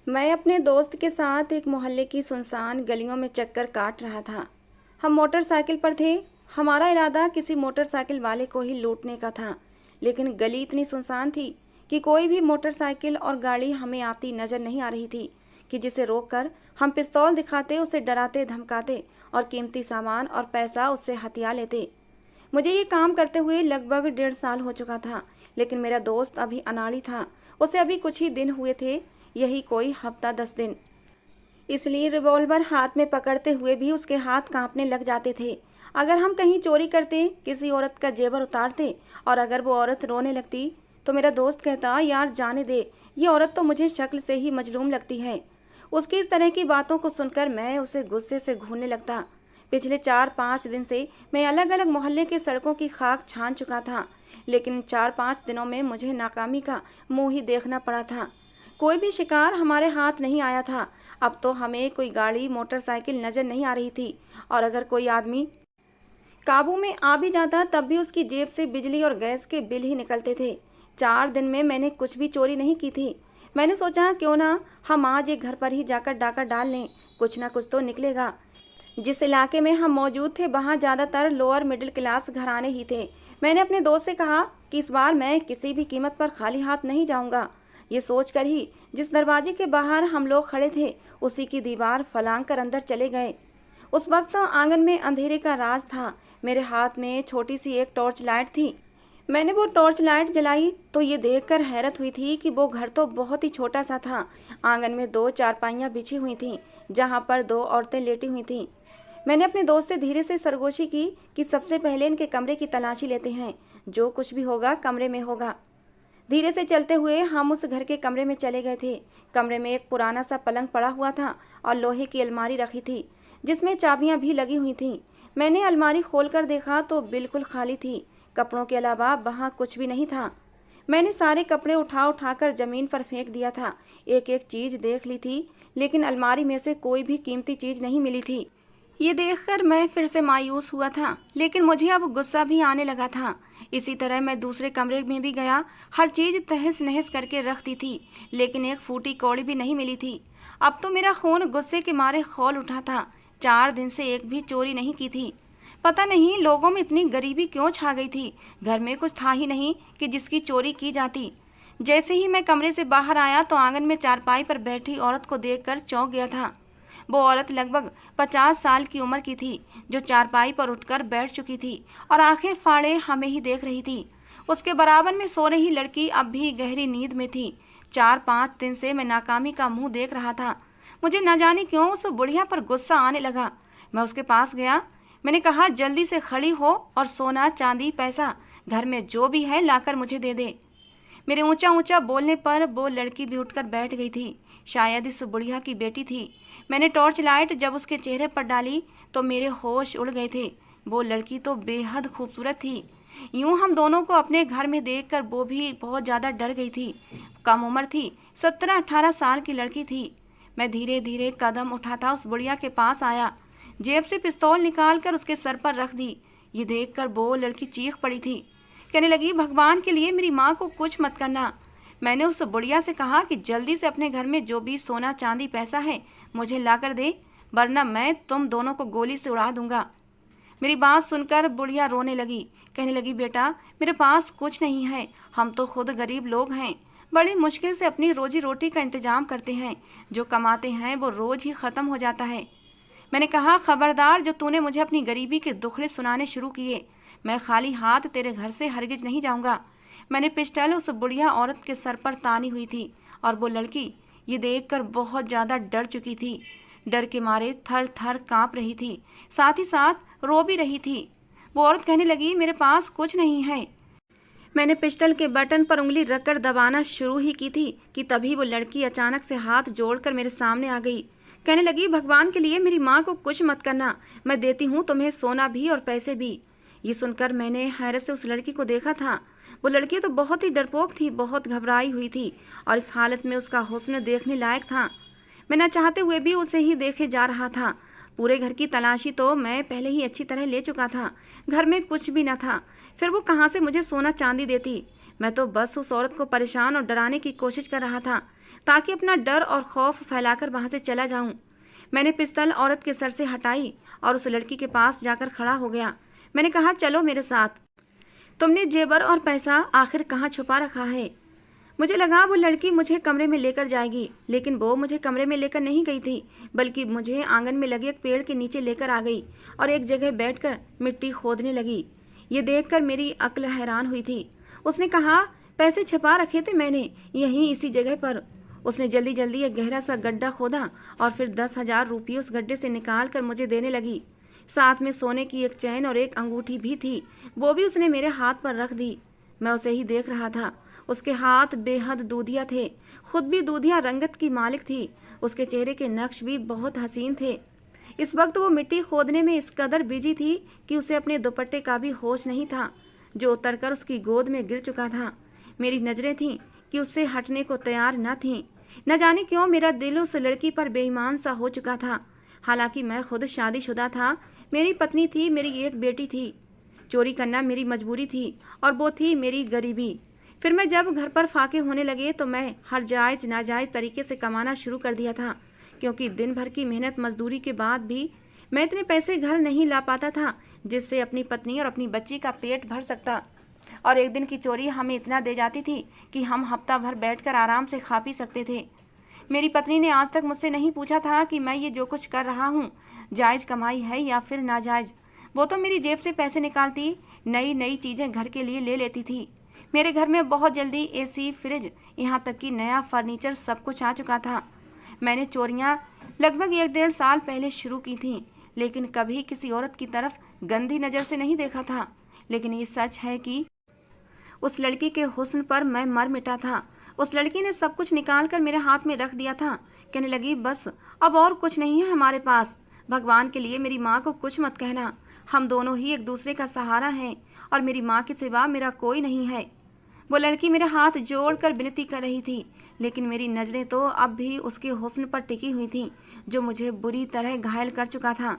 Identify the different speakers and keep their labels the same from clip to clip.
Speaker 1: मैं अपने दोस्त के साथ एक मोहल्ले की सुनसान गलियों में चक्कर काट रहा था। हम मोटरसाइकिल पर थे। हमारा इरादा किसी मोटरसाइकिल वाले को ही लूटने का था, लेकिन गली इतनी सुनसान थी कि कोई भी मोटरसाइकिल और गाड़ी हमें आती नजर नहीं आ रही थी कि जिसे रोककर हम पिस्तौल दिखाते, उसे डराते धमकाते और कीमती सामान और पैसा उससे हथिया लेते। मुझे ये काम करते हुए लगभग 1.5 साल हो चुका था, लेकिन मेरा दोस्त अभी अनाड़ी था। उसे अभी कुछ ही दिन हुए थे, यही कोई हफ्ता 10 दिन। इसलिए रिवॉल्वर हाथ में पकड़ते हुए भी उसके हाथ कांपने लग जाते थे। अगर हम कहीं चोरी करते, किसी औरत का जेवर उतारते और अगर वो औरत रोने लगती तो मेरा दोस्त कहता, यार जाने दे, ये औरत तो मुझे शक्ल से ही मजलूम लगती है। उसकी इस तरह की बातों को सुनकर मैं उसे गुस्से से घूरने लगता। पिछले 4-5 दिन से मैं अलग अलग मोहल्ले के सड़कों की खाक छान चुका था, लेकिन 4-5 दिनों में मुझे नाकामी का मुंह ही देखना पड़ा था। कोई भी शिकार हमारे हाथ नहीं आया था। अब तो हमें कोई गाड़ी मोटरसाइकिल नजर नहीं आ रही थी, और अगर कोई आदमी काबू में आ भी जाता तब भी उसकी जेब से बिजली और गैस के बिल ही निकलते थे। 4 दिन में मैंने कुछ भी चोरी नहीं की थी। मैंने सोचा क्यों ना हम आज एक घर पर ही जाकर डाका डाल लें, कुछ ना कुछ तो निकलेगा। जिस इलाके में हम मौजूद थे वहाँ ज़्यादातर लोअर मिडिल क्लास घराने ही थे। मैंने अपने दोस्त से कहा कि इस बार मैं किसी भी कीमत पर खाली हाथ नहीं जाऊंगा। ये सोचकर ही जिस दरवाजे के बाहर हम लोग खड़े थे उसी की दीवार फलांग कर अंदर चले गए। उस वक्त आंगन में अंधेरे का राज था। मेरे हाथ में छोटी सी एक टॉर्च लाइट थी। मैंने वो टॉर्च लाइट जलाई तो ये देखकर हैरत हुई थी कि वो घर तो बहुत ही छोटा सा था। आंगन में 2 चारपाइयाँ बिछी हुई थीं, जहाँ पर 2 औरतें लेटी हुई थीं। मैंने अपने दोस्त से धीरे से सरगोशी की कि सबसे पहले इनके कमरे की तलाशी लेते हैं, जो कुछ भी होगा कमरे में होगा। धीरे से चलते हुए हम उस घर के कमरे में चले गए थे। कमरे में एक पुराना सा पलंग पड़ा हुआ था और लोहे की अलमारी रखी थी, जिसमें चाबियां भी लगी हुई थीं। मैंने अलमारी खोलकर देखा तो बिल्कुल खाली थी। कपड़ों के अलावा वहाँ कुछ भी नहीं था। मैंने सारे कपड़े उठा उठाकर जमीन पर फेंक दिया था। एक एक चीज देख ली थी, लेकिन अलमारी में से कोई भी कीमती चीज नहीं मिली थी। ये देखकर मैं फिर से मायूस हुआ था, लेकिन मुझे अब गुस्सा भी आने लगा था। इसी तरह मैं दूसरे कमरे में भी गया। हर चीज तहस नहस करके रख दी थी, लेकिन एक फूटी कौड़ी भी नहीं मिली थी। अब तो मेरा खून गुस्से के मारे खौल उठा था। 4 दिन से एक भी चोरी नहीं की थी। पता नहीं लोगों में इतनी गरीबी क्यों छा गई थी। घर में कुछ था ही नहीं कि जिसकी चोरी की जाती। जैसे ही मैं कमरे से बाहर आया तो आंगन में चारपाई पर बैठी औरत को देखकर चौंक गया था। वो औरत लगभग 50 साल की उम्र की थी, जो चारपाई पर उठकर बैठ चुकी थी और आंखें फाड़े हमें ही देख रही थी। उसके बराबर में सो रही लड़की अब भी गहरी नींद में थी। 4-5 दिन से मैं नाकामी का मुंह देख रहा था। मुझे न जाने क्यों उस बुढ़िया पर गुस्सा आने लगा। मैं उसके पास गया। मैंने कहा, जल्दी से खड़ी हो और सोना चांदी पैसा घर में जो भी है लाकर मुझे दे दे। मेरे ऊंचा ऊंचा बोलने पर वो लड़की भी उठकर बैठ गई थी। शायद इस बुढ़िया की बेटी थी। मैंने टॉर्च लाइट जब उसके चेहरे पर डाली तो मेरे होश उड़ गए थे। वो लड़की तो बेहद खूबसूरत थी। यूं हम दोनों को अपने घर में देखकर वो भी बहुत ज़्यादा डर गई थी। कम उम्र थी, 17-18 साल की लड़की थी। मैं धीरे धीरे कदम उठाता उस बुढ़िया के पास आया। जेब से पिस्तौल निकालकर उसके सर पर रख दी। ये देखकर वो लड़की चीख पड़ी थी। कहने लगी, भगवान के लिए मेरी माँ को कुछ मत करना। मैंने उस बुढ़िया से कहा कि जल्दी से अपने घर में जो भी सोना चांदी पैसा है मुझे ला कर दे, वरना मैं तुम दोनों को गोली से उड़ा दूंगा। मेरी बात सुनकर बुढ़िया रोने लगी। कहने लगी, बेटा मेरे पास कुछ नहीं है, हम तो खुद गरीब लोग हैं। बड़ी मुश्किल से अपनी रोजी रोटी का इंतजाम करते हैं। जो कमाते हैं वो रोज ही ख़त्म हो जाता है। मैंने कहा, खबरदार, जो तूने मुझे अपनी गरीबी के दुखड़े सुनाने शुरू किए, मैं खाली हाथ तेरे घर से हरगिज नहीं जाऊंगा। मैंने पिस्टल उस बुढ़िया औरत के सर पर तानी हुई थी और वो लड़की ये देखकर बहुत ज़्यादा डर चुकी थी। डर के मारे थर थर कांप रही थी, साथ ही साथ रो भी रही थी। वो औरत कहने लगी, मेरे पास कुछ नहीं है। मैंने पिस्टल के बटन पर उंगली रखकर दबाना शुरू ही की थी कि तभी वो लड़की अचानक से हाथ जोड़कर मेरे सामने आ गई। कहने लगी, भगवान के लिए मेरी माँ को कुछ मत करना, मैं देती हूँ तुम्हें सोना भी और पैसे भी। ये सुनकर मैंने हैरत से उस लड़की को देखा था। वो लड़की तो बहुत ही डरपोक थी, बहुत घबराई हुई थी और इस हालत में उसका हुस्न देखने लायक था। मैं न चाहते हुए भी उसे ही देखे जा रहा था। पूरे घर की तलाशी तो मैं पहले ही अच्छी तरह ले चुका था। घर में कुछ भी न था, फिर वो कहाँ से मुझे सोना चांदी देती। मैं तो बस उस औरत को परेशान और डराने की कोशिश कर रहा था ताकि अपना डर और खौफ फैलाकर वहां से चला जाऊं। मैंने पिस्तौल औरत के सर से हटाई और उस लड़की के पास जाकर खड़ा हो गया। मैंने कहा, चलो मेरे साथ। तुमने जेवर और पैसा आखिर कहाँ छुपा रखा है? मुझे लगा वो लड़की मुझे कमरे में लेकर जाएगी, लेकिन वो मुझे कमरे में लेकर नहीं गई थी, बल्कि मुझे आंगन में लगे एक पेड़ के नीचे लेकर आ गई और एक जगह बैठकर मिट्टी खोदने लगी। ये देखकर मेरी अक्ल हैरान हुई थी। उसने कहा, पैसे छिपा रखे थे मैंने यहीं इसी जगह पर। उसने जल्दी जल्दी एक गहरा सा गड्ढा खोदा और फिर 10,000 रुपये उस गड्ढे से निकाल कर मुझे देने लगी। साथ में सोने की एक चैन और एक अंगूठी भी थी, वो भी उसने मेरे हाथ पर रख दी। मैं उसे ही देख रहा था। उसके हाथ बेहद दूधिया थे, खुद भी दूधिया रंगत की मालिक थी। उसके चेहरे के नक्श भी बहुत हसीन थे। इस वक्त वो मिट्टी खोदने में इस कदर बिजी थी कि उसे अपने दुपट्टे का भी होश नहीं था, जो उतरकर उसकी गोद में गिर चुका था। मेरी नजरें थीं कि उससे हटने को तैयार न थीं। न जाने क्यों मेरा दिल उस लड़की पर बेईमान सा हो चुका था। हालांकि मैं खुद शादीशुदा था, मेरी पत्नी थी, मेरी एक बेटी थी। चोरी करना मेरी मजबूरी थी और वो थी मेरी गरीबी। फिर मैं जब घर पर फाके होने लगे तो मैं हर जायज नाजायज तरीके से कमाना शुरू कर दिया था, क्योंकि दिन भर की मेहनत मजदूरी के बाद भी मैं इतने पैसे घर नहीं ला पाता था जिससे अपनी पत्नी और अपनी बच्ची का पेट भर सकता। और एक दिन की चोरी हमें इतना दे जाती थी कि हम हफ्ता भर बैठकर आराम से खा पी सकते थे। मेरी पत्नी ने आज तक मुझसे नहीं पूछा था कि मैं ये जो कुछ कर रहा हूँ जायज़ कमाई है या फिर नाजायज़। वो तो मेरी जेब से पैसे निकालती, नई नई चीज़ें घर के लिए ले लेती थी। मेरे घर में बहुत जल्दी एसी, फ्रिज, यहाँ तक कि नया फर्नीचर सब कुछ आ चुका था। मैंने चोरियाँ लगभग 1-1.5 साल पहले शुरू की थीं, लेकिन कभी किसी औरत की तरफ गंदी नज़र से नहीं देखा था। लेकिन ये सच है कि उस लड़की के हुस्न पर मैं मर मिटा था। उस लड़की ने सब कुछ निकाल कर मेरे हाथ में रख दिया था। कहने लगी, बस अब और कुछ नहीं है हमारे पास। भगवान के लिए मेरी माँ को कुछ मत कहना। हम दोनों ही एक दूसरे का सहारा हैं और मेरी माँ के सिवा मेरा कोई नहीं है। वो लड़की मेरे हाथ जोड़कर विनती कर रही थी, लेकिन मेरी नज़रें तो अब भी उसके हुस्न पर टिकी हुई थीं, जो मुझे बुरी तरह घायल कर चुका था।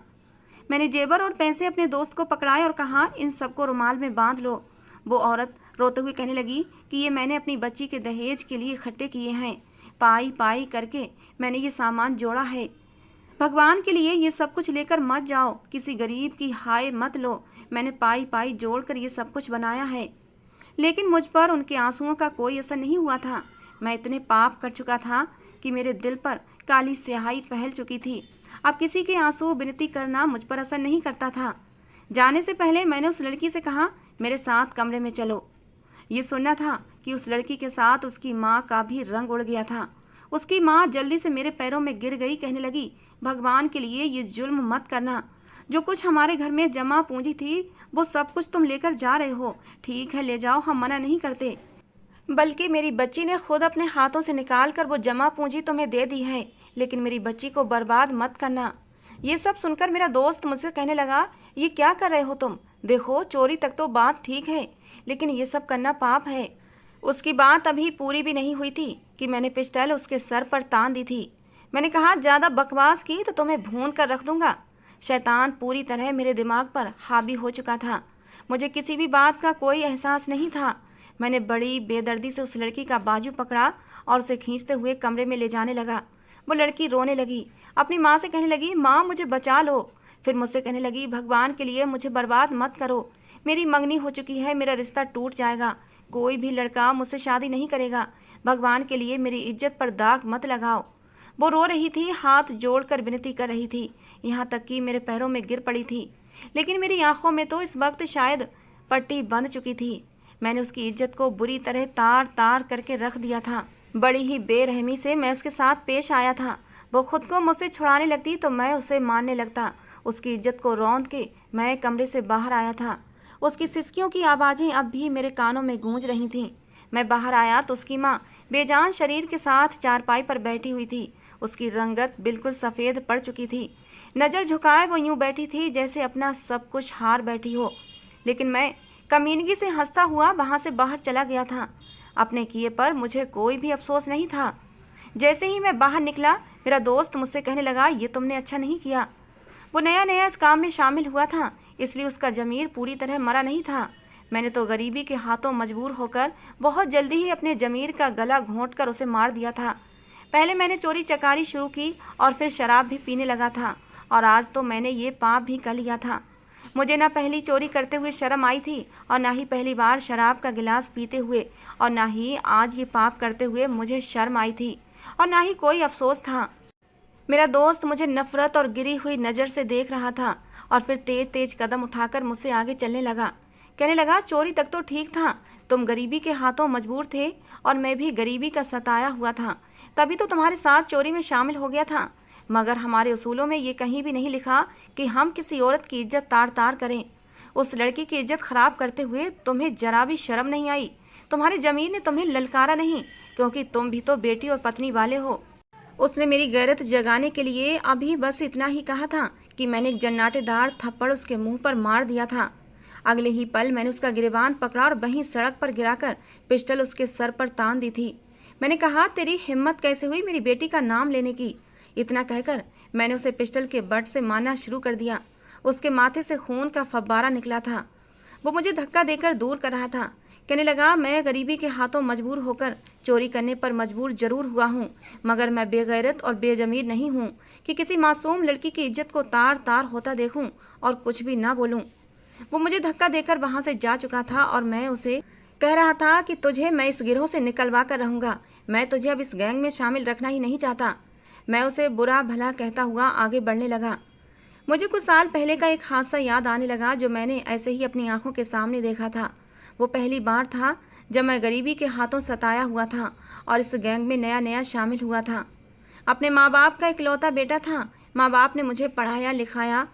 Speaker 1: मैंने जेवर और पैसे अपने दोस्त को पकड़ाए और कहा, इन सबको रुमाल में बांध लो। वो औरत रोते हुए कहने लगी कि ये मैंने अपनी बच्ची के दहेज के लिए इकट्ठे किए हैं। पाई पाई करके मैंने ये सामान जोड़ा है। भगवान के लिए ये सब कुछ लेकर मत जाओ, किसी गरीब की हाय मत लो। मैंने पाई पाई जोड़कर ये सब कुछ बनाया है। लेकिन मुझ पर उनके आंसुओं का कोई असर नहीं हुआ था। मैं इतने पाप कर चुका था कि मेरे दिल पर काली स्याही फैल चुकी थी। अब किसी के आंसू विनती करना मुझ पर असर नहीं करता था। जाने से पहले मैंने उस लड़की से कहा, मेरे साथ कमरे में चलो। ये सुनना था कि उस लड़की के साथ उसकी माँ का भी रंग उड़ गया था। उसकी माँ जल्दी से मेरे पैरों में गिर गई, कहने लगी, भगवान के लिए ये जुल्म मत करना। जो कुछ हमारे घर में जमा पूंजी थी वो सब कुछ तुम लेकर जा रहे हो। ठीक है, ले जाओ, हम मना नहीं करते, बल्कि मेरी बच्ची ने खुद अपने हाथों से निकाल कर वो जमा पूंजी तुम्हें दे दी है, लेकिन मेरी बच्ची को बर्बाद मत करना। ये सब सुनकर मेरा दोस्त मुझसे कहने लगा, ये क्या कर रहे हो तुम? देखो, चोरी तक तो बात ठीक है, लेकिन ये सब करना पाप है। उसकी बात अभी पूरी भी नहीं हुई थी कि मैंने पिस्टल उसके सर पर तान दी थी। मैंने कहा, ज़्यादा बकवास की तो तुम्हें भून कर रख दूंगा। शैतान पूरी तरह मेरे दिमाग पर हावी हो चुका था। मुझे किसी भी बात का कोई एहसास नहीं था। मैंने बड़ी बेदर्दी से उस लड़की का बाजू पकड़ा और उसे खींचते हुए कमरे में ले जाने लगा। वो लड़की रोने लगी, अपनी माँ से कहने लगी, माँ मुझे बचा लो। फिर मुझसे कहने लगी, भगवान के लिए मुझे बर्बाद मत करो। मेरी मंगनी हो चुकी है, मेरा रिश्ता टूट जाएगा, कोई भी लड़का मुझसे शादी नहीं करेगा। भगवान के लिए मेरी इज्जत पर दाग मत लगाओ। वो रो रही थी, हाथ जोड़कर विनती कर रही थी, यहाँ तक कि मेरे पैरों में गिर पड़ी थी। लेकिन मेरी आंखों में तो इस वक्त शायद पट्टी बंध चुकी थी। मैंने उसकी इज्जत को बुरी तरह तार तार करके रख दिया था। बड़ी ही बेरहमी से मैं उसके साथ पेश आया था। वो खुद को मुझसे छुड़ाने लगती तो मैं उसे मारने लगता। उसकी इज्जत को रौंद के मैं कमरे से बाहर आया था। उसकी सिसकियों की आवाज़ें अब भी मेरे कानों में गूंज रही थीं। मैं बाहर आया तो उसकी माँ बेजान शरीर के साथ चारपाई पर बैठी हुई थी। उसकी रंगत बिल्कुल सफ़ेद पड़ चुकी थी। नज़र झुकाए वो यूं बैठी थी जैसे अपना सब कुछ हार बैठी हो। लेकिन मैं कमीनगी से हंसता हुआ वहाँ से बाहर चला गया था। अपने किए पर मुझे कोई भी अफसोस नहीं था। जैसे ही मैं बाहर निकला, मेरा दोस्त मुझसे कहने लगा, ये तुमने अच्छा नहीं किया। वो नया नया इस काम में शामिल हुआ था, इसलिए उसका ज़मीर पूरी तरह मरा नहीं था। मैंने तो गरीबी के हाथों मजबूर होकर बहुत जल्दी ही अपने जमीर का गला घोंटकर उसे मार दिया था। पहले मैंने चोरी चकारी शुरू की और फिर शराब भी पीने लगा था, और आज तो मैंने ये पाप भी कर लिया था। मुझे ना पहली चोरी करते हुए शर्म आई थी, और ना ही पहली बार शराब का गिलास पीते हुए, और ना ही आज ये पाप करते हुए मुझे शर्म आई थी, और ना ही कोई अफसोस था। मेरा दोस्त मुझे नफरत और गिरी हुई नज़र से देख रहा था, और फिर तेज तेज कदम उठाकर मुझसे आगे चलने लगा। कहने लगा, चोरी तक तो ठीक था, तुम गरीबी के हाथों मजबूर थे और मैं भी गरीबी का सताया हुआ था, तभी तो तुम्हारे साथ चोरी में शामिल हो गया था। मगर हमारे उसूलों में ये कहीं भी नहीं लिखा कि हम किसी औरत की इज्जत तार तार करें। उस लड़की की इज्जत खराब करते हुए तुम्हें जरा भी शर्म नहीं आई? तुम्हारी जमीन ने तुम्हें ललकारा नहीं, क्योंकि तुम भी तो बेटी और पत्नी वाले हो। उसने मेरी गैरत जगाने के लिए अभी बस इतना ही कहा था कि मैंने एक जन्नाटेदार थप्पड़ उसके मुंह पर मार दिया था। अगले ही पल मैंने उसका गिरेबान पकड़ा और वहीं सड़क पर गिराकर पिस्टल उसके सर पर तान दी थी। मैंने कहा, तेरी हिम्मत कैसे हुई मेरी बेटी का नाम लेने की? इतना कहकर मैंने उसे पिस्टल के बट से मारना शुरू कर दिया। उसके माथे से खून का फव्वारा निकला था। वो मुझे धक्का देकर दूर कर रहा था। कहने लगा, मैं गरीबी के हाथों मजबूर होकर चोरी करने पर मजबूर जरूर हुआ हूँ, मगर मैं बेगैरत और बेजमीर नहीं हूँ कि किसी मासूम लड़की की इज्जत को तार तार होता देखूं और कुछ भी ना बोलूं। वो मुझे धक्का देकर वहां से जा चुका था, और मैं उसे कह रहा था कि तुझे मैं इस गिरोह से निकलवा कर रहूंगा, मैं तुझे अब इस गैंग में शामिल रखना ही नहीं चाहता। मैं उसे बुरा भला कहता हुआ आगे बढ़ने लगा। मुझे कुछ साल पहले का एक हादसा याद आने लगा जो मैंने ऐसे ही अपनी आंखों के सामने देखा था। वो पहली बार था जब मैं गरीबी के हाथों सताया हुआ था और इस गैंग में नया नया शामिल हुआ था। अपने माँ बाप का इकलौता बेटा था। माँ बाप ने मुझे पढ़ाया लिखाया।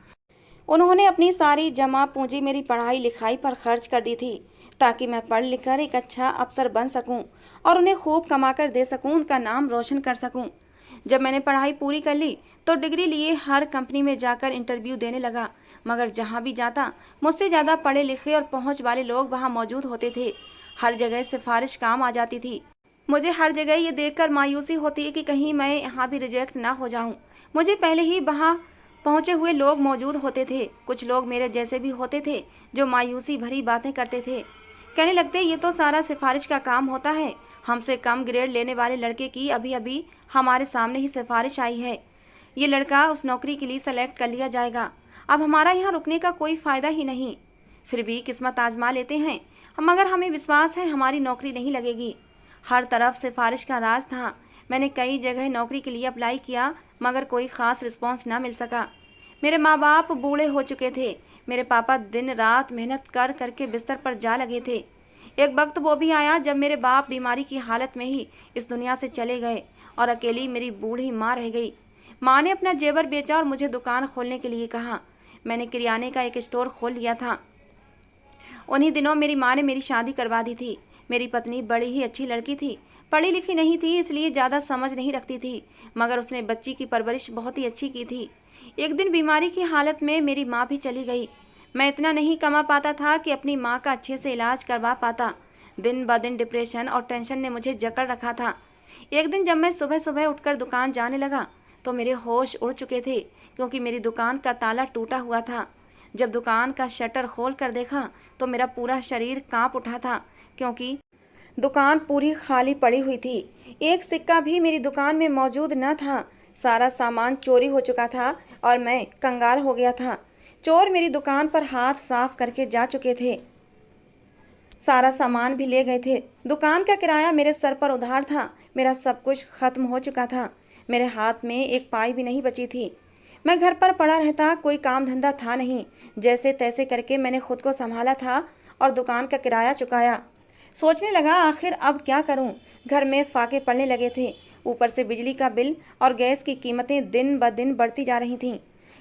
Speaker 1: उन्होंने अपनी सारी जमा पूंजी मेरी पढ़ाई लिखाई पर खर्च कर दी थी, ताकि मैं पढ़ लिख कर एक अच्छा अफसर बन सकूं और उन्हें खूब कमा कर दे सकूं, उनका नाम रोशन कर सकूं। जब मैंने पढ़ाई पूरी कर ली तो डिग्री लिए हर कंपनी में जाकर इंटरव्यू देने लगा, मगर जहां भी जाता मुझसे ज़्यादा पढ़े लिखे और पहुंच वाले लोग वहां मौजूद होते थे। हर जगह सिफारिश काम आ जाती थी। मुझे हर जगह ये देखकर मायूसी होती है कि कहीं मैं यहाँ भी रिजेक्ट ना हो जाऊँ। मुझे पहले ही वहाँ पहुँचे हुए लोग मौजूद होते थे। कुछ लोग मेरे जैसे भी होते थे जो मायूसी भरी बातें करते थे। कहने लगते, ये तो सारा सिफारिश का काम होता है। हमसे कम ग्रेड लेने वाले लड़के की अभी अभी हमारे सामने ही सिफारिश आई है। ये लड़का उस नौकरी के लिए सेलेक्ट कर लिया जाएगा। अब हमारा यहाँ रुकने का कोई फ़ायदा ही नहीं। फिर भी किस्मत आजमा लेते हैं, मगर हमें विश्वास है हमारी नौकरी नहीं लगेगी। हर तरफ सिफारिश का राज था। मैंने कई जगह नौकरी के लिए अप्लाई किया, मगर कोई ख़ास रिस्पॉन्स ना मिल सका। मेरे माँ बाप बूढ़े हो चुके थे। मेरे पापा दिन रात मेहनत कर करके बिस्तर पर जा लगे थे। एक वक्त वो भी आया जब मेरे बाप बीमारी की हालत में ही इस दुनिया से चले गए और अकेली मेरी बूढ़ी माँ रह गई। माँ ने अपना जेवर बेचा और मुझे दुकान खोलने के लिए कहा। मैंने किराने का एक स्टोर खोल लिया था। उन्हीं दिनों मेरी माँ ने मेरी शादी करवा दी थी। मेरी पत्नी बड़ी ही अच्छी लड़की थी, पढ़ी लिखी नहीं थी, इसलिए ज़्यादा समझ नहीं रखती थी, मगर उसने बच्ची की परवरिश बहुत ही अच्छी की थी। एक दिन बीमारी की हालत में मेरी माँ भी चली गई। मैं इतना नहीं कमा पाता था कि अपनी माँ का अच्छे से इलाज करवा पाता। दिन ब दिन डिप्रेशन और टेंशन ने मुझे जकड़ रखा था। एक दिन जब मैं सुबह सुबह उठकर दुकान जाने लगा तो मेरे होश उड़ चुके थे, क्योंकि मेरी दुकान का ताला टूटा हुआ था। जब दुकान का शटर खोल कर देखा तो मेरा पूरा शरीर कांप उठा था, क्योंकि दुकान पूरी खाली पड़ी हुई थी। एक सिक्का भी मेरी दुकान में मौजूद न था। सारा सामान चोरी हो चुका था और मैं कंगाल हो गया था। चोर मेरी दुकान पर हाथ साफ करके जा चुके थे। सारा सामान भी ले गए थे। दुकान का किराया मेरे सर पर उधार था। मेरा सब कुछ खत्म हो चुका था। मेरे हाथ में एक पाई भी नहीं बची थी। मैं घर पर पड़ा रहता, कोई काम धंधा था नहीं। जैसे तैसे करके मैंने खुद को संभाला था और दुकान का किराया चुकाया। सोचने लगा, आखिर अब क्या करूं? घर में फाके पड़ने लगे थे। ऊपर से बिजली का बिल और गैस की कीमतें दिन ब दिन बढ़ती जा रही थीं।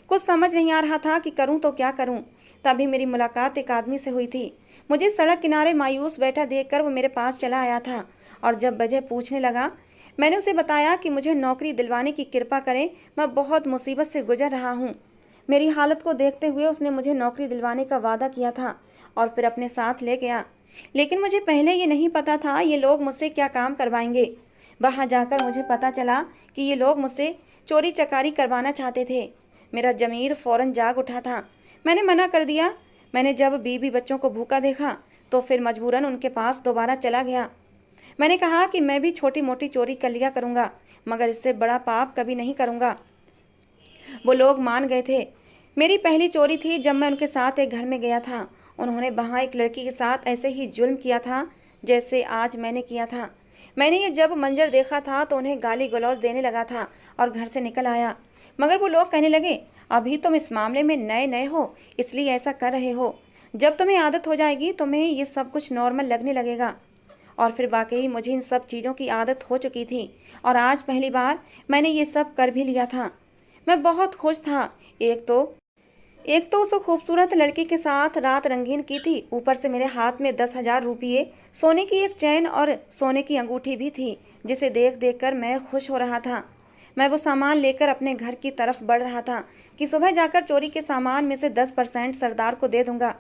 Speaker 1: कुछ समझ नहीं आ रहा था कि करूं तो क्या करूं। तभी मेरी मुलाकात एक आदमी से हुई थी। मुझे सड़क किनारे मायूस बैठा देखकर वो मेरे पास चला आया था और जब वजह पूछने लगा, मैंने उसे बताया कि मुझे नौकरी दिलवाने की कृपा करें, मैं बहुत मुसीबत से गुजर रहा हूँ। मेरी हालत को देखते हुए उसने मुझे नौकरी दिलवाने का वादा किया था और फिर अपने साथ ले गया। लेकिन मुझे पहले ये नहीं पता था ये लोग मुझसे क्या काम करवाएंगे। वहाँ जाकर मुझे पता चला कि ये लोग मुझसे चोरी चकारी करवाना चाहते थे। मेरा ज़मीर फौरन जाग उठा था। मैंने मना कर दिया। मैंने जब बीवी बच्चों को भूखा देखा तो फिर मजबूरन उनके पास दोबारा चला गया। मैंने कहा कि मैं भी छोटी मोटी चोरी कर लिया करूँगा, मगर इससे बड़ा पाप कभी नहीं करूँगा। वो लोग मान गए थे। मेरी पहली चोरी थी जब मैं उनके साथ एक घर में गया था। उन्होंने वहाँ एक लड़की के साथ ऐसे ही जुल्म किया था जैसे आज मैंने किया था। मैंने ये जब मंजर देखा था तो उन्हें गाली गलौज देने लगा था और घर से निकल आया। मगर वो लोग कहने लगे, अभी तुम इस मामले में नए नए हो इसलिए ऐसा कर रहे हो, जब तुम्हें आदत हो जाएगी तुम्हें ये सब कुछ नॉर्मल लगने लगेगा। और फिर वाकई मुझे इन सब चीज़ों की आदत हो चुकी थी और आज पहली बार मैंने ये सब कर भी लिया था। मैं बहुत खुश था। एक तो उस खूबसूरत लड़की के साथ रात रंगीन की थी, ऊपर से मेरे हाथ में 10,000 रुपये, सोने की एक चैन और सोने की अंगूठी भी थी, जिसे देख देख कर मैं खुश हो रहा था। मैं वो सामान लेकर अपने घर की तरफ बढ़ रहा था कि सुबह जाकर चोरी के सामान में से 10% सरदार को दे दूंगा,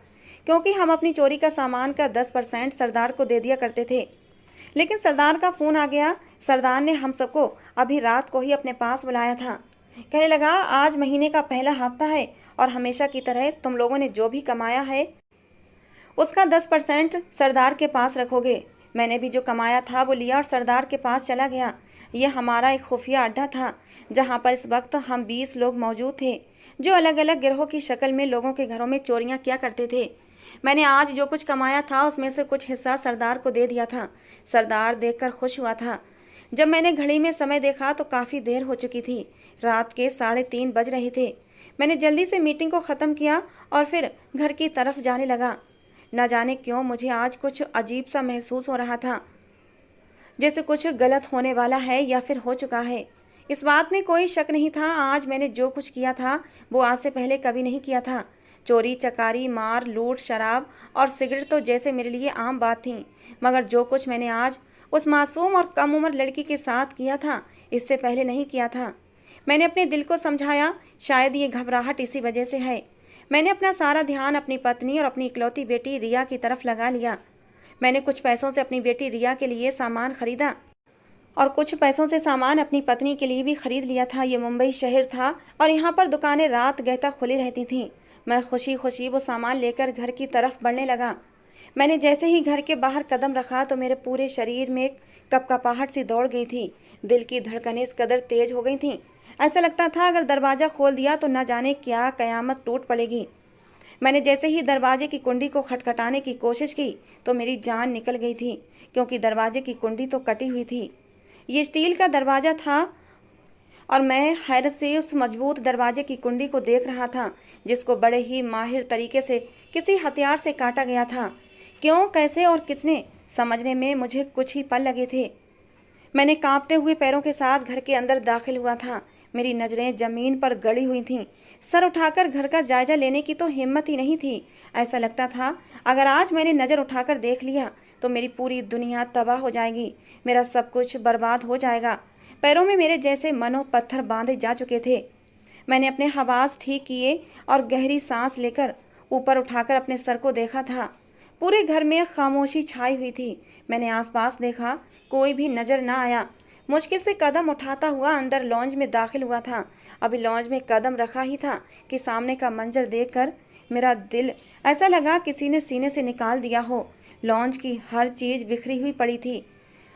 Speaker 1: क्योंकि हम अपनी चोरी का सामान का 10% सरदार को दे दिया करते थे। लेकिन सरदार का फ़ोन आ गया। सरदार ने हम सबको अभी रात को ही अपने पास बुलाया था। कहने लगा, आज महीने का पहला हफ्ता है और हमेशा की तरह तुम लोगों ने जो भी कमाया है उसका 10% सरदार के पास रखोगे। मैंने भी जो कमाया था वो लिया और सरदार के पास चला गया। यह हमारा एक खुफिया अड्डा था जहाँ पर इस वक्त हम 20 लोग मौजूद थे, जो अलग अलग गिरोह की शक्ल में लोगों के घरों में चोरियाँ किया करते थे। मैंने आज जो कुछ कमाया था उसमें से कुछ हिस्सा सरदार को दे दिया था। सरदार देखकर खुश हुआ था। जब मैंने घड़ी में समय देखा तो काफ़ी देर हो चुकी थी। रात के 3:30 बज रहे थे। मैंने जल्दी से मीटिंग को ख़त्म किया और फिर घर की तरफ जाने लगा। न जाने क्यों मुझे आज कुछ अजीब सा महसूस हो रहा था, जैसे कुछ गलत होने वाला है या फिर हो चुका है। इस बात में कोई शक नहीं था, आज मैंने जो कुछ किया था वो आज से पहले कभी नहीं किया था। चोरी, चकारी, मार, लूट, शराब और सिगरेट तो जैसे मेरे लिए आम बात थी, मगर जो कुछ मैंने आज उस मासूम और कम उम्र लड़की के साथ किया था इससे पहले नहीं किया था। मैंने अपने दिल को समझाया, शायद ये घबराहट इसी वजह से है। मैंने अपना सारा ध्यान अपनी पत्नी और अपनी इकलौती बेटी रिया की तरफ लगा लिया। मैंने कुछ पैसों से अपनी बेटी रिया के लिए सामान खरीदा और कुछ पैसों से सामान अपनी पत्नी के लिए भी खरीद लिया था। ये मुंबई शहर था और यहाँ पर दुकानें रात गए तक खुली रहती थीं। मैं खुशी खुशी वो सामान लेकर घर की तरफ बढ़ने लगा। मैंने जैसे ही घर के बाहर कदम रखा तो मेरे पूरे शरीर में एक कपकपाहट सी दौड़ गई थी। दिल की धड़कनें इस कदर तेज हो गई थीं, ऐसा लगता था अगर दरवाज़ा खोल दिया तो न जाने क्या कयामत टूट पड़ेगी। मैंने जैसे ही दरवाजे की कुंडी को खटखटाने की कोशिश की तो मेरी जान निकल गई थी, क्योंकि दरवाजे की कुंडी तो कटी हुई थी। ये स्टील का दरवाज़ा था और मैं हैरत से उस मजबूत दरवाजे की कुंडी को देख रहा था, जिसको बड़े ही माहिर तरीके से किसी हथियार से काटा गया था। क्यों, कैसे और किसने, समझने में मुझे कुछ ही पल लगे थे। मैंने कांपते हुए पैरों के साथ घर के अंदर दाखिल हुआ था। मेरी नज़रें ज़मीन पर गड़ी हुई थीं। सर उठाकर घर का जायजा लेने की तो हिम्मत ही नहीं थी। ऐसा लगता था अगर आज मैंने नज़र उठाकर देख लिया तो मेरी पूरी दुनिया तबाह हो जाएगी, मेरा सब कुछ बर्बाद हो जाएगा। पैरों में मेरे जैसे मनो पत्थर बांधे जा चुके थे। मैंने अपने हवास ठीक किए और गहरी सांस लेकर ऊपर उठाकर अपने सर को देखा था। पूरे घर में खामोशी छाई हुई थी। मैंने आसपास देखा, कोई भी नज़र ना आया। मुश्किल से कदम उठाता हुआ अंदर लॉन्ज में दाखिल हुआ था। अभी लॉन्ज में कदम रखा ही था कि सामने का मंजर देखकर मेरा दिल ऐसा लगा किसी ने सीने से निकाल दिया हो। लॉन्ज की हर चीज़ बिखरी हुई पड़ी थी,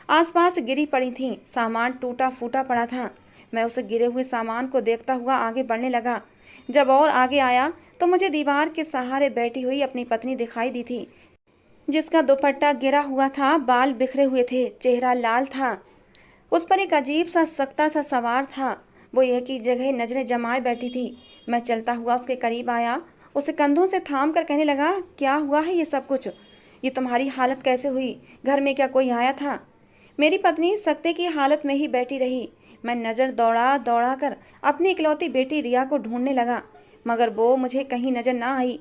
Speaker 1: आसपास गिरी पड़ी थी, सामान टूटा फूटा पड़ा था। मैं उस गिरे हुए सामान को देखता हुआ आगे बढ़ने लगा। जब और आगे आया तो मुझे दीवार के सहारे बैठी हुई अपनी पत्नी दिखाई दी थी, जिसका दुपट्टा गिरा हुआ था, बाल बिखरे हुए थे, चेहरा लाल था। उस पर एक अजीब सा सख्ता सा सवार था। वो एक ही जगह नजरें जमाए बैठी थी। मैं चलता हुआ उसके करीब आया, उसे कंधों से थाम कर कहने लगा, क्या हुआ है ये सब कुछ? ये तुम्हारी हालत कैसे हुई? घर में क्या कोई आया था? मेरी पत्नी सख्ते की हालत में ही बैठी रही। मैं नज़र दौड़ा दौड़ा कर अपनी इकलौती बेटी रिया को ढूंढने लगा, मगर वो मुझे कहीं नज़र ना आई।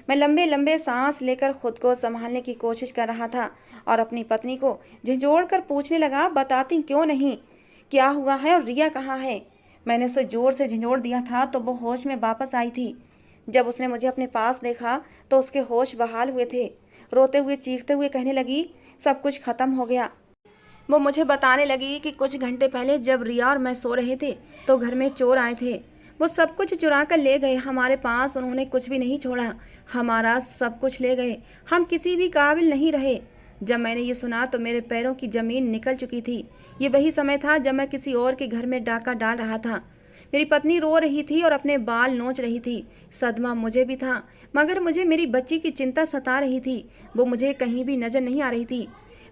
Speaker 1: मैं लंबे लंबे सांस लेकर खुद को संभालने की कोशिश कर रहा था और अपनी पत्नी को झिझोड़ कर पूछने लगा, बताती क्यों नहीं, क्या हुआ है और रिया कहाँ है? मैंने उसे जोर से झिझोड़ दिया था तो वो होश में वापस आई थी। जब उसने मुझे अपने पास देखा तो उसके होश बहाल हुए थे। रोते हुए चीखते हुए कहने लगी, सब कुछ खत्म हो गया। वो मुझे बताने लगी कि कुछ घंटे पहले जब रिया और मैं सो रहे थे तो घर में चोर आए थे। वो सब कुछ चुरा कर ले गए। हमारे पास उन्होंने कुछ भी नहीं छोड़ा। हमारा सब कुछ ले गए। हम किसी भी काबिल नहीं रहे। जब मैंने ये सुना तो मेरे पैरों की ज़मीन निकल चुकी थी। ये वही समय था जब मैं किसी और के घर में डाका डाल रहा था। मेरी पत्नी रो रही थी और अपने बाल नोच रही थी। सदमा मुझे भी था, मगर मुझे मेरी बच्ची की चिंता सता रही थी। वो मुझे कहीं भी नज़र नहीं आ रही थी।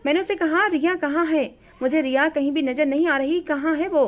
Speaker 1: मैंने उसे कहा, रिया कहाँ है? मुझे रिया कहीं भी नज़र नहीं आ रही, कहाँ है वो?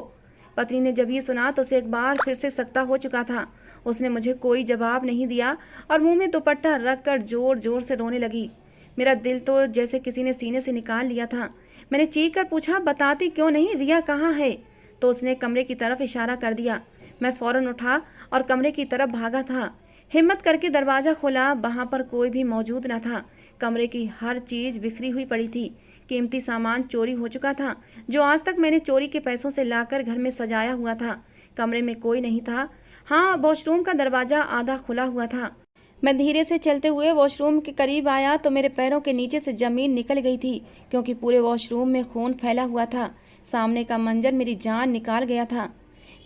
Speaker 1: पत्नी ने जब ये सुना तो उसे एक बार फिर से सख्ता हो चुका था। उसने मुझे कोई जवाब नहीं दिया और मुंह में दुपट्टा रख कर जोर जोर से रोने लगी। मेरा दिल तो जैसे किसी ने सीने से निकाल लिया था। मैंने चीख कर पूछा, बताती क्यों नहीं, रिया कहाँ है? तो उसने कमरे की तरफ इशारा कर दिया। मैं फौरन उठा और कमरे की तरफ भागा था। हिम्मत करके दरवाज़ा खोला। वहाँ पर कोई भी मौजूद न था। कमरे की हर चीज़ बिखरी हुई पड़ी थी। कीमती सामान चोरी हो चुका था, जो आज तक मैंने चोरी के पैसों से लाकर घर में सजाया हुआ था। कमरे में कोई नहीं था। हाँ, वॉशरूम का दरवाज़ा आधा खुला हुआ था। मैं धीरे से चलते हुए वॉशरूम के करीब आया तो मेरे पैरों के नीचे से ज़मीन निकल गई थी, क्योंकि पूरे वॉशरूम में खून फैला हुआ था। सामने का मंजर मेरी जान निकाल गया था।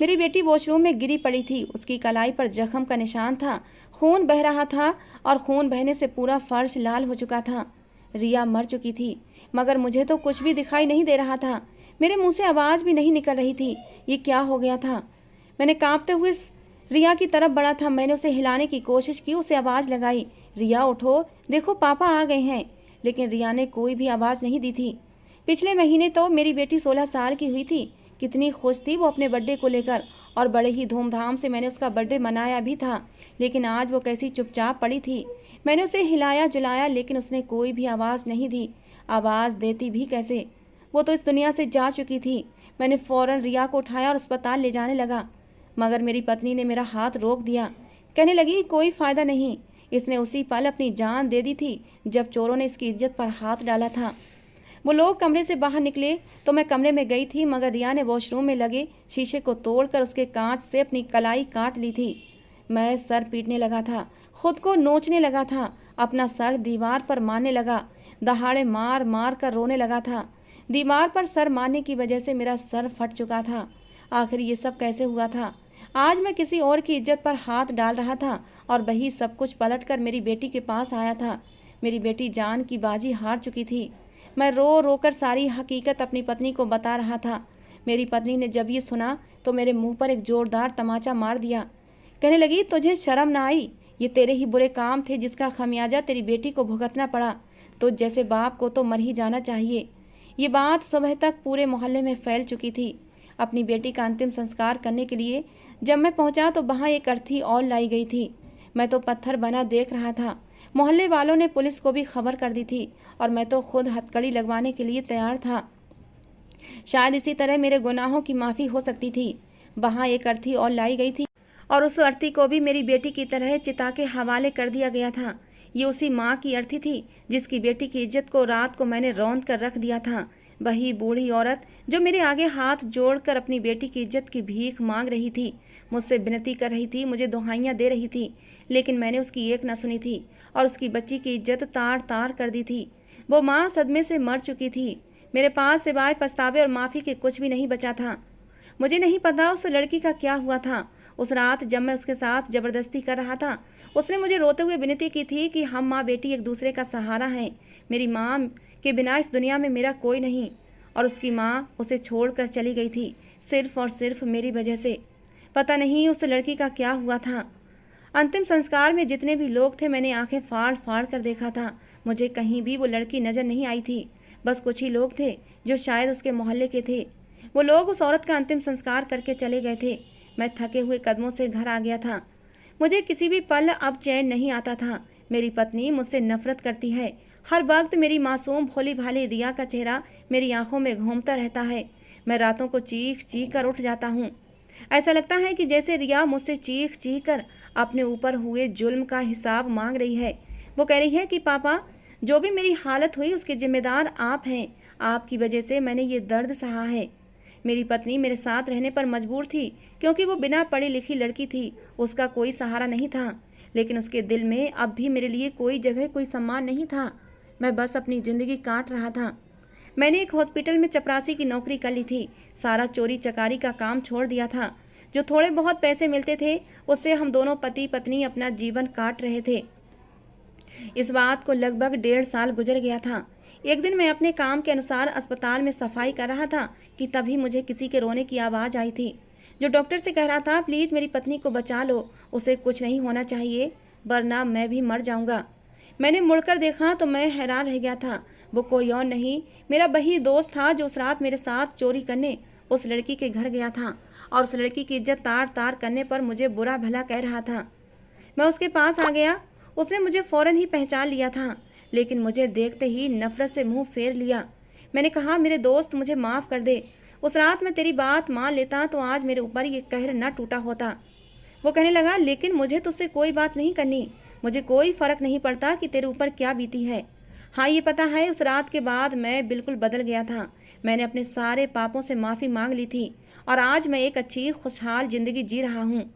Speaker 1: मेरी बेटी वॉशरूम में गिरी पड़ी थी। उसकी कलाई पर जख्म का निशान था। खून बह रहा था और खून बहने से पूरा फर्श लाल हो चुका था। रिया मर चुकी थी, मगर मुझे तो कुछ भी दिखाई नहीं दे रहा था। मेरे मुंह से आवाज़ भी नहीं निकल रही थी। ये क्या हो गया था? मैंने कांपते हुए रिया की तरफ बढ़ा था। मैंने उसे हिलाने की कोशिश की, उसे आवाज़ लगाई, रिया उठो, देखो पापा आ गए हैं। लेकिन रिया ने कोई भी आवाज़ नहीं दी थी। पिछले महीने तो मेरी बेटी 16 साल की हुई थी। कितनी खुश थी वो अपने बर्थडे को लेकर, और बड़े ही धूमधाम से मैंने उसका बर्थडे मनाया भी था। लेकिन आज वो कैसी चुपचाप पड़ी थी। मैंने उसे हिलाया जुलाया, लेकिन उसने कोई भी आवाज़ नहीं दी। आवाज़ देती भी कैसे? वो तो इस दुनिया से जा चुकी थी। मैंने फ़ौरन रिया को उठाया और अस्पताल ले जाने लगा, मगर मेरी पत्नी ने मेरा हाथ रोक दिया। कहने लगी, कोई फ़ायदा नहीं, इसने उसी पल अपनी जान दे दी थी जब चोरों ने इसकी इज्जत पर हाथ डाला था। वो लोग कमरे से बाहर निकले तो मैं कमरे में गई थी, मगर रिया ने वॉशरूम में लगे शीशे को तोड़कर उसके कांच से अपनी कलाई काट ली थी। मैं सर पीटने लगा था, खुद को नोचने लगा था, अपना सर दीवार पर मारने लगा, दहाड़े मार मार कर रोने लगा था। दीवार पर सर मारने की वजह से मेरा सर फट चुका था। आखिर ये सब कैसे हुआ था? आज मैं किसी और की इज्जत पर हाथ डाल रहा था और वही सब कुछ पलटकर मेरी बेटी के पास आया था। मेरी बेटी जान की बाजी हार चुकी थी। मैं रो रो कर सारी हकीकत अपनी पत्नी को बता रहा था। मेरी पत्नी ने जब ये सुना तो मेरे मुंह पर एक जोरदार तमाचा मार दिया। कहने लगी, तुझे शर्म ना आई? ये तेरे ही बुरे काम थे जिसका खमियाजा तेरी बेटी को भुगतना पड़ा। तो जैसे बाप को तो मर ही जाना चाहिए। ये बात सुबह तक पूरे मोहल्ले में फैल चुकी थी। अपनी बेटी का अंतिम संस्कार करने के लिए जब मैं पहुंचा तो वहाँ एक अर्थी और लाई गई थी। मैं तो पत्थर बना देख रहा था। मोहल्ले वालों ने पुलिस को भी खबर कर दी थी और मैं तो खुद हथकड़ी लगवाने के लिए तैयार था। शायद इसी तरह मेरे गुनाहों की माफ़ी हो सकती थी। वहाँ एक अर्थी और लाई गई थी और उस अर्थी को भी मेरी बेटी की तरह चिता के हवाले कर दिया गया था। ये उसी माँ की अर्थी थी जिसकी बेटी की इज्जत को रात को मैंने रौंद कर रख दिया था। वही बूढ़ी औरत जो मेरे आगे हाथ जोड़कर अपनी बेटी की इज्जत की भीख मांग रही थी, मुझसे विनती कर रही थी, मुझे दुहाइयाँ दे रही थी, लेकिन मैंने उसकी एक न सुनी थी और उसकी बच्ची की इज्जत तार तार कर दी थी। वो माँ सदमे से मर चुकी थी। मेरे पास सिवाय पछतावे और माफ़ी के कुछ भी नहीं बचा था। मुझे नहीं पता उस लड़की का क्या हुआ था। उस रात जब मैं उसके साथ ज़बरदस्ती कर रहा था, उसने मुझे रोते हुए विनती की थी कि हम माँ बेटी एक दूसरे का सहारा हैं। मेरी माँ के बिना इस दुनिया में मेरा कोई नहीं, और उसकी माँ उसे छोड़कर चली गई थी सिर्फ और सिर्फ मेरी वजह से। पता नहीं उस लड़की का क्या हुआ था। अंतिम संस्कार में जितने भी लोग थे मैंने आंखें फाड़ फाड़ कर देखा था। मुझे कहीं भी वो लड़की नज़र नहीं आई थी। बस कुछ ही लोग थे जो शायद उसके मोहल्ले के थे। वो लोग उस औरत का अंतिम संस्कार करके चले गए थे। मैं थके हुए कदमों से घर आ गया था। मुझे किसी भी पल अब चैन नहीं आता था। मेरी पत्नी मुझसे नफरत करती है। हर वक्त मेरी मासूम भोली भाली रिया का चेहरा मेरी आंखों में घूमता रहता है। मैं रातों को चीख चीख कर उठ जाता हूँ। ऐसा लगता है कि जैसे रिया मुझसे चीख चीख कर अपने ऊपर हुए जुल्म का हिसाब मांग रही है। वो कह रही है कि पापा, जो भी मेरी हालत हुई उसके जिम्मेदार आप हैं। आपकी वजह से मैंने ये दर्द सहा है। मेरी पत्नी मेरे साथ रहने पर मजबूर थी क्योंकि वो बिना पढ़ी लिखी लड़की थी। उसका कोई सहारा नहीं था, लेकिन उसके दिल में अब भी मेरे लिए कोई जगह कोई सम्मान नहीं था। मैं बस अपनी ज़िंदगी काट रहा था। मैंने एक हॉस्पिटल में चपरासी की नौकरी कर ली थी। सारा चोरी चकारी का काम छोड़ दिया था। जो थोड़े बहुत पैसे मिलते थे उससे हम दोनों पति पत्नी अपना जीवन काट रहे थे। इस बात को लगभग 1.5 साल गुजर गया था। एक दिन मैं अपने काम के अनुसार अस्पताल में सफाई कर रहा था कि तभी मुझे किसी के रोने की आवाज़ आई थी, जो डॉक्टर से कह रहा था, प्लीज़ मेरी पत्नी को बचा लो, उसे कुछ नहीं होना चाहिए वरना मैं भी मर जाऊंगा। मैंने मुड़कर देखा तो मैं हैरान रह गया था। वो कोई और नहीं, मेरा वही दोस्त था जो उस रात मेरे साथ चोरी करने उस लड़की के घर गया था और उस लड़की की इज्जत तार तार करने पर मुझे बुरा भला कह रहा था। मैं उसके पास आ गया। उसने मुझे फौरन ही पहचान लिया था, लेकिन मुझे देखते ही नफरत से मुंह फेर लिया। मैंने कहा, मेरे दोस्त मुझे माफ़ कर दे। उस रात मैं तेरी बात मान लेता तो आज मेरे ऊपर ये कहर न टूटा होता। वो कहने लगा, लेकिन मुझे तुझसे कोई बात नहीं करनी। मुझे कोई फ़र्क नहीं पड़ता कि तेरे ऊपर क्या बीती है। हाँ, ये पता है उस रात के बाद मैं बिल्कुल बदल गया था। मैंने अपने सारे पापों से माफ़ी मांग ली थी और आज मैं एक अच्छी खुशहाल ज़िंदगी जी रहा हूँ।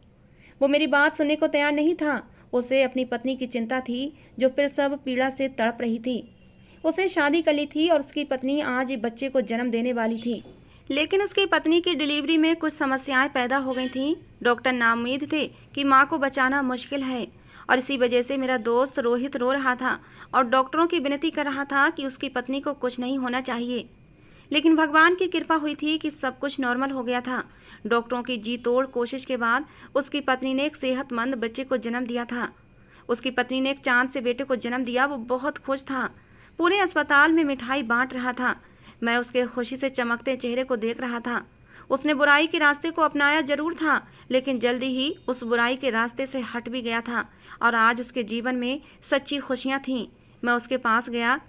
Speaker 1: वो मेरी बात सुनने को तैयार नहीं था। उसे अपनी पत्नी की चिंता थी जो फिर सब पीड़ा से तड़प रही थी। उसने शादी कर ली थी और उसकी पत्नी आज एक बच्चे को जन्म देने वाली थी, लेकिन उसकी पत्नी की डिलीवरी में कुछ समस्याएं पैदा हो गई थीं। डॉक्टर नाउम्मीद थे कि मां को बचाना मुश्किल है और इसी वजह से मेरा दोस्त रोहित रो रहा था और डॉक्टरों की विनती कर रहा था कि उसकी पत्नी को कुछ नहीं होना चाहिए। लेकिन भगवान की कृपा हुई थी कि सब कुछ नॉर्मल हो गया था। डॉक्टरों की जी तोड़ कोशिश के बाद उसकी पत्नी ने एक सेहतमंद बच्चे को जन्म दिया था। उसकी पत्नी ने एक चांद से बेटे को जन्म दिया। वो बहुत खुश था, पूरे अस्पताल में मिठाई बांट रहा था। मैं उसके खुशी से चमकते चेहरे को देख रहा था। उसने बुराई के रास्ते को अपनाया जरूर था, लेकिन जल्दी ही उस बुराई के रास्ते से हट भी गया था और आज उसके जीवन में सच्ची खुशियां थीं। मैं उसके पास गया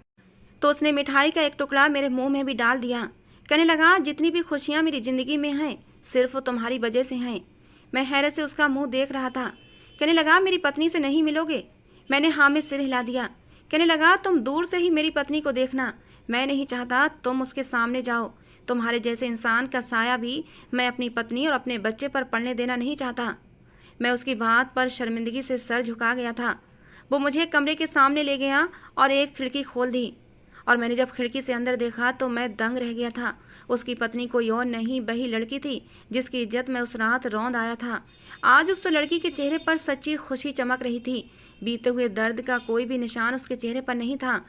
Speaker 1: तो उसने मिठाई का एक टुकड़ा मेरे मुंह में भी डाल दिया। कहने लगा, जितनी भी खुशियां मेरी जिंदगी में हैं सिर्फ तुम्हारी वजह से हैं। मैं हैरत से उसका मुंह देख रहा था। कहने लगा, मेरी पत्नी से नहीं मिलोगे? मैंने हाँ में सिर हिला दिया। कहने लगा, तुम दूर से ही मेरी पत्नी को देखना, मैं नहीं चाहता तुम उसके सामने जाओ। तुम्हारे जैसे इंसान का साया भी मैं अपनी पत्नी और अपने बच्चे पर पड़ने देना नहीं चाहता। मैं उसकी बात पर शर्मिंदगी से सर झुका गया था। वो मुझे कमरे के सामने ले गया और एक खिड़की खोल दी और मैंने जब खिड़की से अंदर देखा तो मैं दंग रह गया था। उसकी पत्नी कोई और नहीं, वही लड़की थी जिसकी इज्जत मैं उस रात रौंद आया था। आज उस लड़की के चेहरे पर सच्ची खुशी चमक रही थी। बीते हुए दर्द का कोई भी निशान उसके चेहरे पर नहीं था।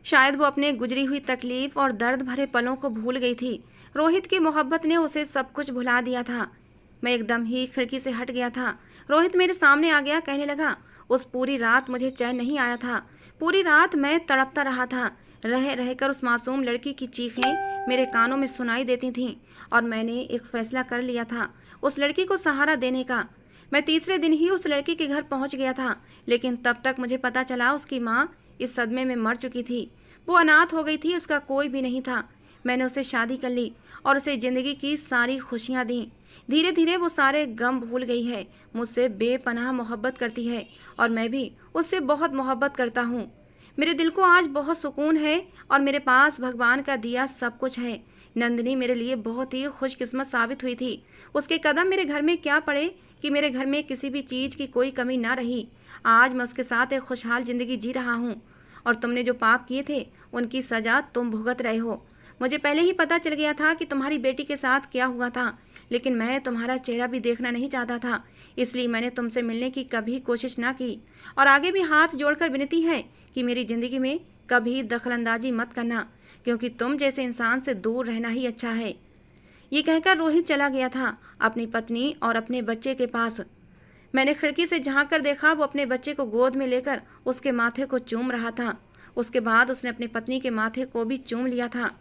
Speaker 1: शायद वो अपने गुजरी हुई तकलीफ और दर्द भरे पलों को भूल गई थी। रोहित की मोहब्बत ने उसे सब कुछ भुला दिया था। मैं एकदम ही खिड़की से हट गया था। रोहित मेरे सामने आ गया। कहने लगा, उस पूरी रात मुझे चैन नहीं आया था। पूरी रात मैं तड़पता रहा था। रह रहकर उस मासूम लड़की की चीखें मेरे कानों में सुनाई देती थीं और मैंने एक फैसला कर लिया था उस लड़की को सहारा देने का। मैं तीसरे दिन ही उस लड़की के घर पहुंच गया था, लेकिन तब तक मुझे पता चला उसकी माँ इस सदमे में मर चुकी थी। वो अनाथ हो गई थी, उसका कोई भी नहीं था। मैंने उससे शादी कर ली और उसे ज़िंदगी की सारी खुशियाँ दी। धीरे धीरे वो सारे गम भूल गई है, मुझसे बेपनाह मोहब्बत करती है और मैं भी उससे बहुत मोहब्बत करता हूँ। मेरे दिल को आज बहुत सुकून है और मेरे पास भगवान का दिया सब कुछ है। नंदिनी मेरे लिए बहुत ही खुशकिस्मत साबित हुई थी। उसके कदम मेरे घर में क्या पड़े कि मेरे घर में किसी भी चीज़ की कोई कमी ना रही। आज मैं उसके साथ एक खुशहाल ज़िंदगी जी रहा हूँ और तुमने जो पाप किए थे उनकी सज़ा तुम भुगत रहे हो। मुझे पहले ही पता चल गया था कि तुम्हारी बेटी के साथ क्या हुआ था, लेकिन मैं तुम्हारा चेहरा भी देखना नहीं चाहता था, इसलिए मैंने तुमसे मिलने की कभी कोशिश ना की। और आगे भी हाथ जोड़कर विनती है कि मेरी ज़िंदगी में कभी दखलंदाजी मत करना, क्योंकि तुम जैसे इंसान से दूर रहना ही अच्छा है। ये कहकर रोहित चला गया था अपनी पत्नी और अपने बच्चे के पास। मैंने खिड़की से झांक कर देखा, वो अपने बच्चे को गोद में लेकर उसके माथे को चूम रहा था। उसके बाद उसने अपनी पत्नी के माथे को भी चूम लिया था।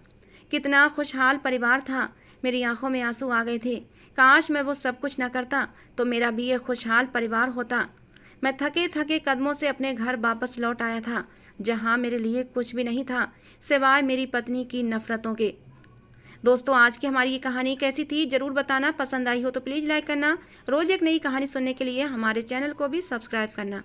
Speaker 1: कितना खुशहाल परिवार था। मेरी आंखों में आंसू आ गए थे। काश मैं वो सब कुछ न करता तो मेरा भी ये खुशहाल परिवार होता। मैं थके थके कदमों से अपने घर वापस लौट आया था, जहाँ मेरे लिए कुछ भी नहीं था सिवाय मेरी पत्नी की नफरतों के। दोस्तों, आज की हमारी ये कहानी कैसी थी ज़रूर बताना। पसंद आई हो तो प्लीज़ लाइक करना। रोज़ एक नई कहानी सुनने के लिए हमारे चैनल को भी सब्सक्राइब करना।